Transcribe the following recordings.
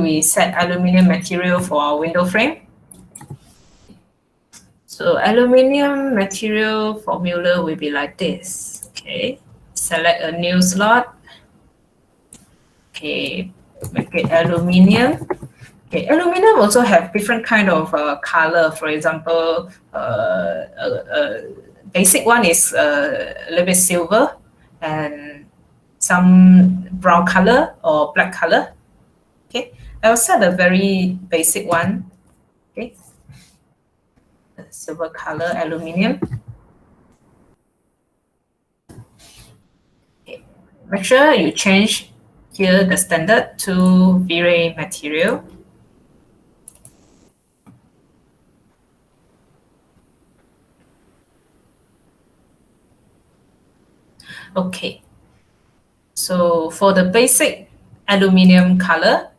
we set aluminum material for our window frame. So aluminum material formula will be like this. Okay, select a new slot. Okay, make it aluminum. Okay, aluminum also have different kind of color. For example, basic one is a little bit silver and some brown color or black color. Okay, I will set a very basic one. Okay, silver color aluminum. Okay. Make sure you change here the standard to V-Ray material. Okay, so for the basic aluminum color,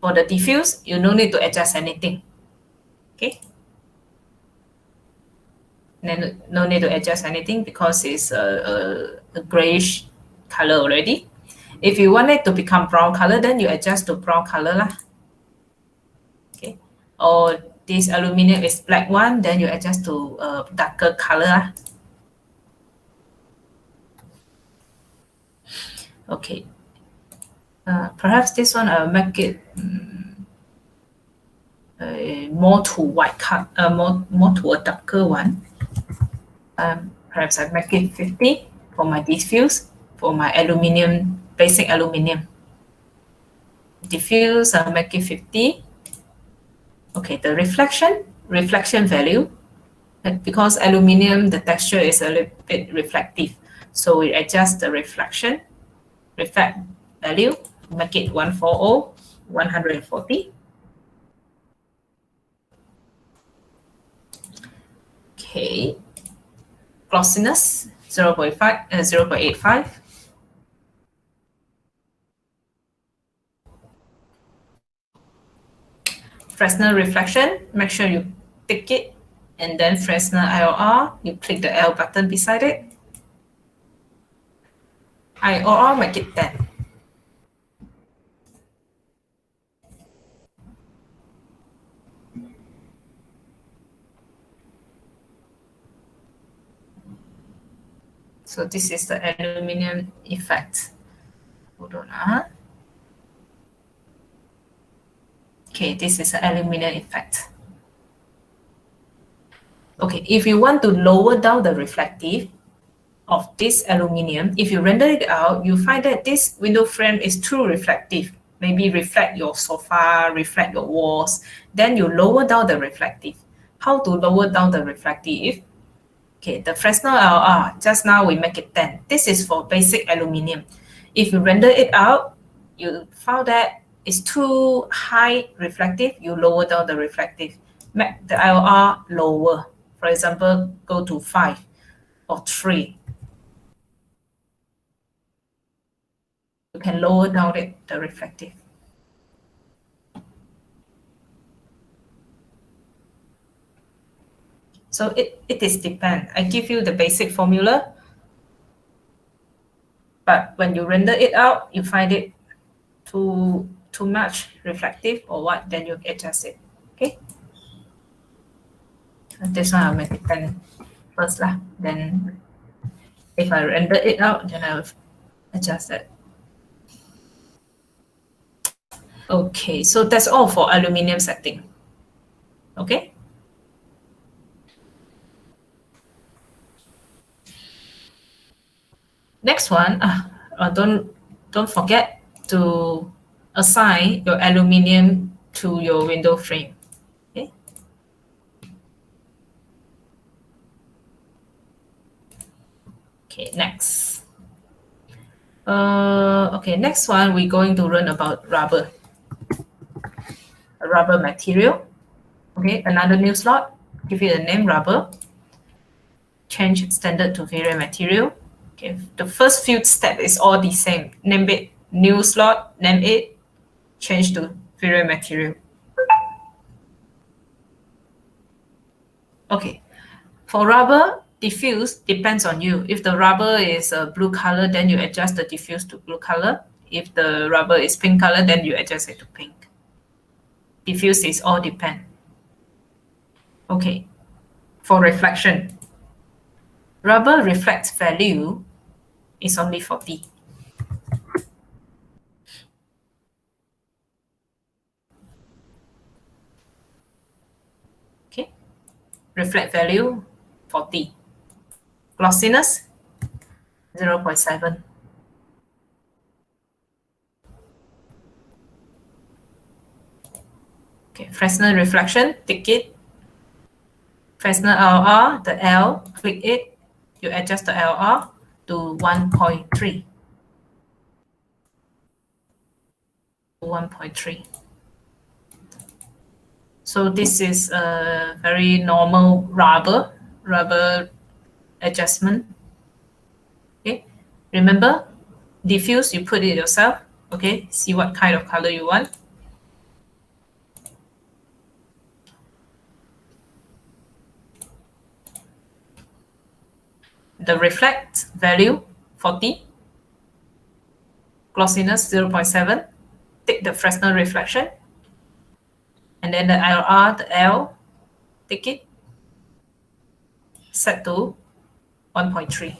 for the diffuse, you no need to adjust anything. Okay, then no need to adjust anything because it's a grayish color already. If you want it to become brown color, then you adjust to brown color lah. Okay, or this aluminum is black one, then you adjust to darker color lah. Okay, perhaps this one I'll make it more to white cut, more to a darker one. Perhaps I make it 50 for my diffuse, for my aluminum, basic aluminum. Diffuse, I'll make it 50. Okay, the reflection value, because aluminum, the texture is a little bit reflective. So we adjust the reflect value, make it 140, 140. Okay, glossiness 0.85. Fresnel reflection, make sure you tick it, and then Fresnel IOR, you click the L button beside it. IOR, make it 10. So this is the aluminum effect. Hold on. Okay, this is the aluminum effect. Okay, if you want to lower down the reflective of this aluminum, if you render it out, you find that this window frame is too reflective. Maybe reflect your sofa, reflect your walls. Then you lower down the reflective. How to lower down the reflective? Okay, the Fresnel LR, just now we make it 10. This is for basic aluminum. If you render it out, you found that it's too high reflective, you lower down the reflective. Make the IOR lower. For example, go to 5 or 3. You can lower down the reflective. So it is depend. I give you the basic formula, but when you render it out, you find it too much reflective or what, then you adjust it. Okay. And this one I'll make it 10 first lah. Then if I render it out, then I'll adjust it. Okay, so that's all for aluminum setting. Okay. Next one, don't forget to assign your aluminum to your window frame. Okay. Okay, next. Okay, next one we're going to learn about rubber. A rubber material. Okay, another new slot. Give it a name, rubber. Change standard to V-Ray material. Okay, the first few steps is all the same. Name it, new slot, name it, change to V-Ray material. Okay, for rubber, diffuse depends on you. If the rubber is a blue color, then you adjust the diffuse to blue color. If the rubber is pink color, then you adjust it to pink. diffuse is all depend. Okay, for reflection, rubber reflect value is only 40. Okay, reflect value 40. Glossiness 0.7. Okay, Fresnel reflection, tick it. Fresnel LR, the L, click it. You adjust the LR to 1.3. 1.3. So this is a very normal rubber adjustment. Okay, remember, diffuse, you put it yourself. Okay, see what kind of color you want. The reflect value 40, glossiness 0.7. Take the Fresnel reflection, and then the LR, the L, take it, set to 1.3.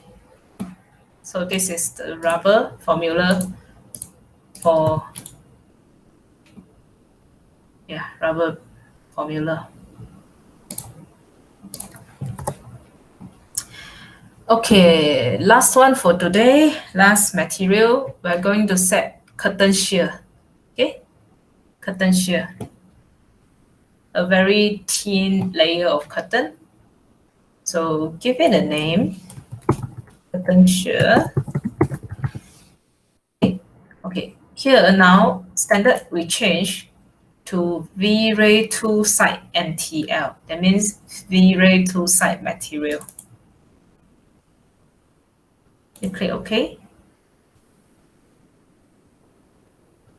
So this is the rubber formula for rubber formula. Okay, last one for today, last material, we're going to set curtain shear. Okay, curtain shear, a very thin layer of curtain. So give it a name, curtain shear. Okay, here now, standard we change to V-Ray two-side MTL. That means V-Ray two-side material. You click OK.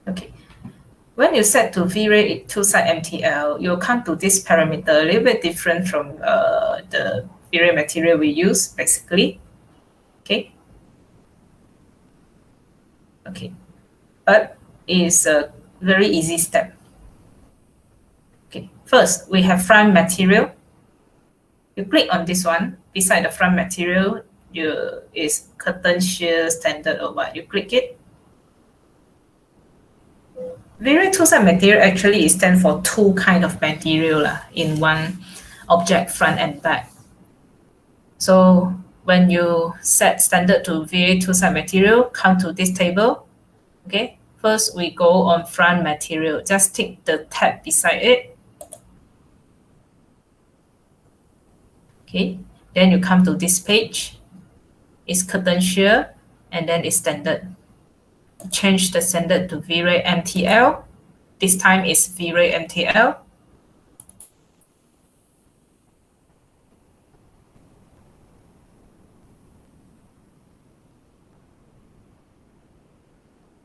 Okay. When you set to V-Ray two-side MTL, you'll come to this parameter, a little bit different from the V-Ray material we use, basically. Okay. Okay. But it's a very easy step. Okay. First, we have front material. You click on this one. Beside the front material, is curtain shear standard or what. You click it. V-Ray two-side material actually stands for two kind of material in one object, front and back. So when you set standard to V-Ray two-side material, come to this table. Okay, first we go on front material. Just tick the tab beside it. Okay, then you come to this page. It's curtain shear, and then it's standard. Change the standard to V-Ray MTL. This time it's V-Ray MTL.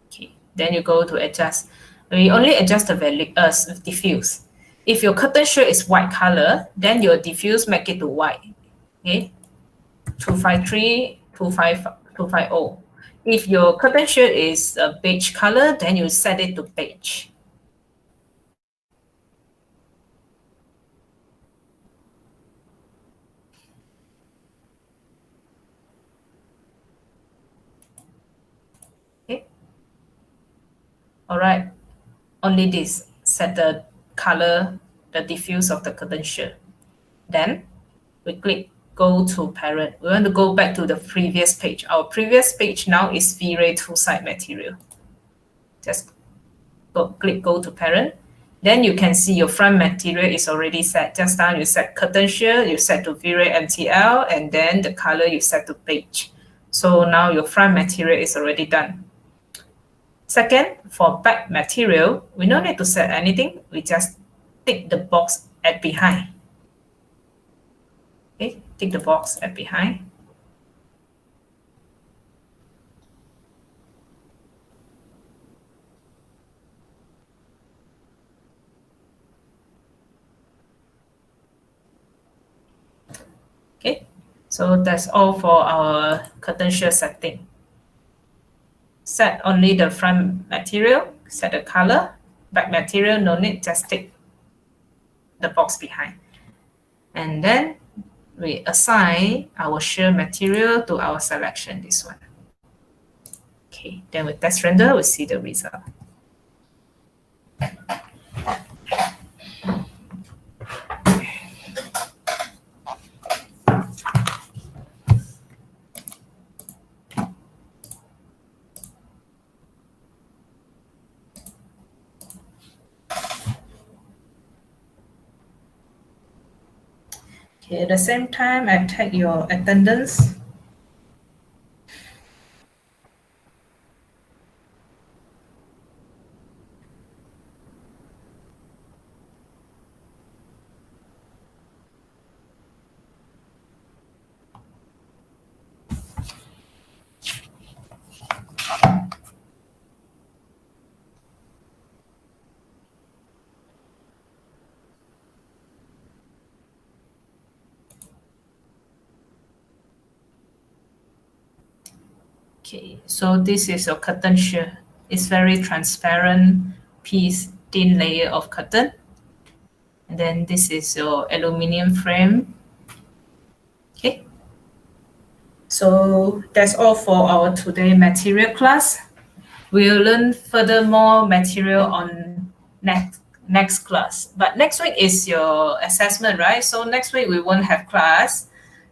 Okay, then you go to adjust. We only adjust the value diffuse. If your curtain shear is white color, then your diffuse make it to white. Okay, 253, 250. If your curtain shear is a beige color, then you set it to beige. Okay. All right. Only this. Set the color, the diffuse of the curtain shear. Then we click go to parent. We want to go back to the previous page. Our previous page now is V-Ray two-side material. Just click go to parent. Then you can see your front material is already set. Just now you set curtain shear, you set to V-Ray MTL, and then the color you set to beige. So now your front material is already done. Second, for back material, we don't need to set anything. We just tick the box at behind. Okay, tick the box at behind. Okay, so that's all for our curtain shear setting. Set only the front material, set the color. Back material, no need, just tick the box behind. And then we assign our shear material to our selection, this one. Okay, then with test render, we see the result. Okay, at the same time, I take your attendance. Okay, so this is your curtain shear. It's very transparent piece, thin layer of curtain. And then this is your aluminum frame. Okay. So that's all for our today material class. We'll learn furthermore material on next class. But next week is your assessment, right? So next week we won't have class.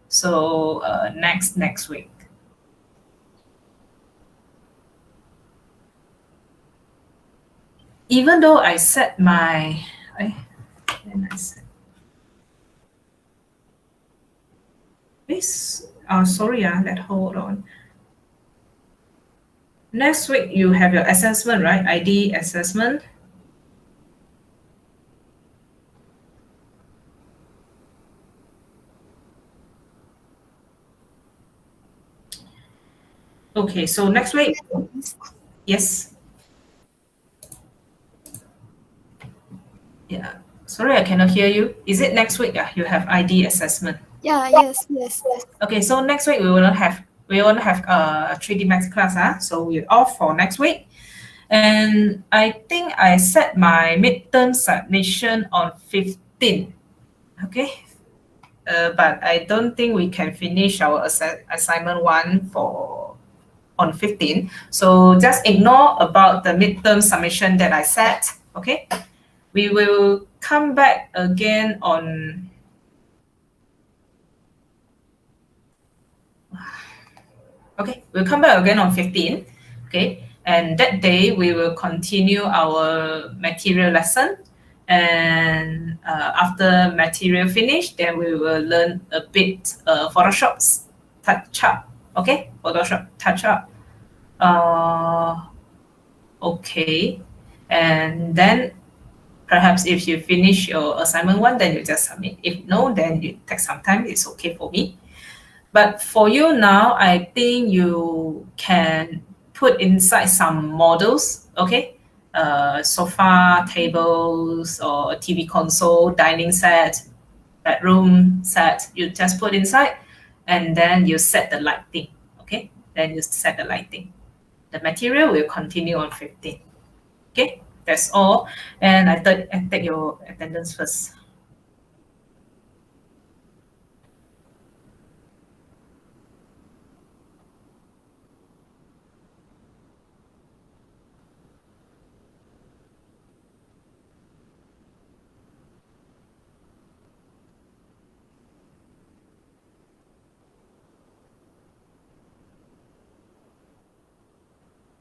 So next week. Even though I set my, sorry, hold on. Next week you have your assessment, right? ID assessment. Okay, so next week, yes. Yeah, sorry, I cannot hear you. Is it next week? You have ID assessment. Yeah, yes. Okay, so next week we won't have a 3D Max class, so we're off for next week. And I think I set my midterm submission on 15. Okay, but I don't think we can finish our assignment 1 on 15. So just ignore about the midterm submission that I set. Okay, we will come back again on. Okay, we'll come back again on 15. Okay, and that day we will continue our material lesson. And after material finish, then we will learn a bit Photoshop touch up. Okay, Photoshop touch up. Okay, and then perhaps if you finish your assignment 1, then you just submit. If no, then you take some time. It's okay for me. But for you now, I think you can put inside some models, okay? Sofa, tables, or a TV console, dining set, bedroom set, you just put inside, and then you set the lighting, okay? Then you set the lighting. The material will continue on 15, okay? That's all. And I take your attendance first.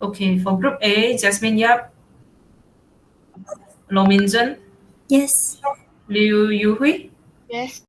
Okay, for group A, Jasmine Yap, Lo Min Zhen, Yes. Liu Yuhui, Yes.